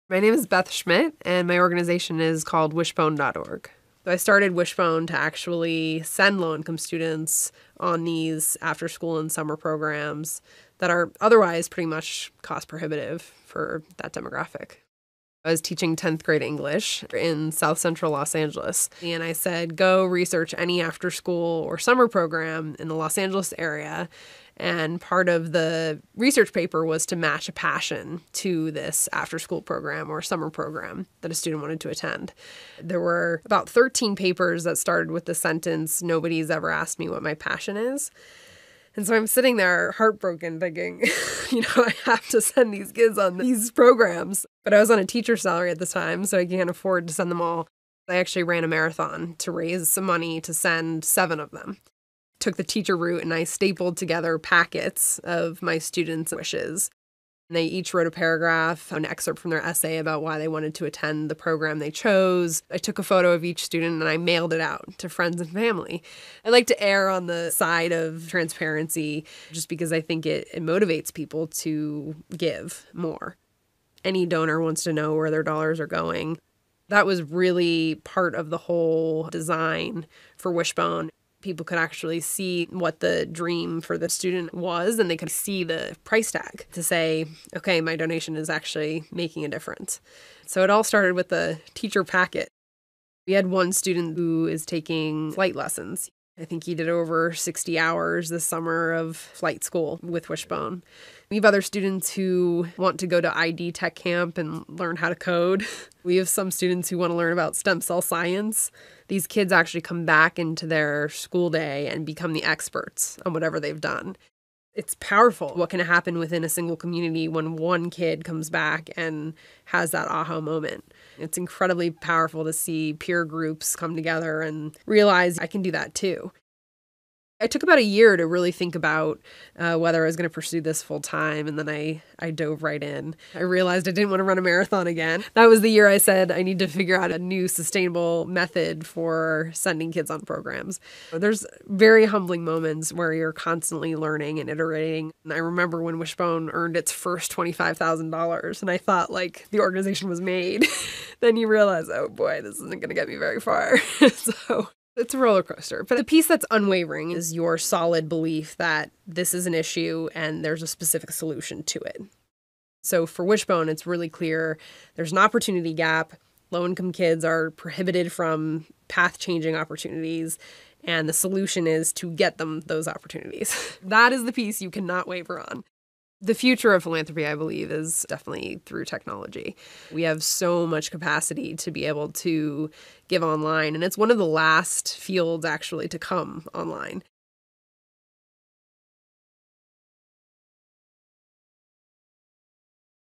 My name is Beth Schmidt, and my organization is called wishbone.org. So I started Wishbone to actually send low-income students on these after-school and summer programs that are otherwise pretty much cost-prohibitive for that demographic. I was teaching 10th grade English in South Central Los Angeles, and I said, go research any after-school or summer program in the Los Angeles area. And part of the research paper was to match a passion to this after-school program or summer program that a student wanted to attend. There were about 13 papers that started with the sentence, "Nobody's ever asked me what my passion is." And so I'm sitting there heartbroken thinking, I have to send these kids on these programs. But I was on a teacher's salary at the time, so I can't afford to send them all. I actually ran a marathon to raise some money to send 7 of them. Took the teacher route and I stapled together packets of my students' wishes. And they each wrote a paragraph, an excerpt from their essay about why they wanted to attend the program they chose. I took a photo of each student and I mailed it out to friends and family. I like to err on the side of transparency just because I think it motivates people to give more. Any donor wants to know where their dollars are going. That was really part of the whole design for Wishbone. People could actually see what the dream for the student was, and they could see the price tag to say, okay, my donation is actually making a difference. So it all started with the teacher packet. We had one student who is taking flight lessons. I think he did over 60 hours this summer of flight school with Wishbone. We have other students who want to go to ID Tech Camp and learn how to code. We have some students who want to learn about stem cell science. These kids actually come back into their school day and become the experts on whatever they've done. It's powerful what can happen within a single community when one kid comes back and has that aha moment. It's incredibly powerful to see peer groups come together and realize I can do that too. I took about a year to really think about whether I was going to pursue this full time, and then I dove right in. I realized I didn't want to run a marathon again. That was the year I said I need to figure out a new sustainable method for sending kids on programs. There's very humbling moments where you're constantly learning and iterating. And I remember when Wishbone earned its first $25,000, and I thought like the organization was made. Then you realize, oh boy, this isn't going to get me very far. So it's a roller coaster. But the piece that's unwavering is your solid belief that this is an issue and there's a specific solution to it. So for Wishbone, it's really clear there's an opportunity gap. Low-income kids are prohibited from path-changing opportunities, and the solution is to get them those opportunities. That is the piece you cannot waver on. The future of philanthropy, I believe, is definitely through technology. We have so much capacity to be able to give online, and it's one of the last fields actually to come online.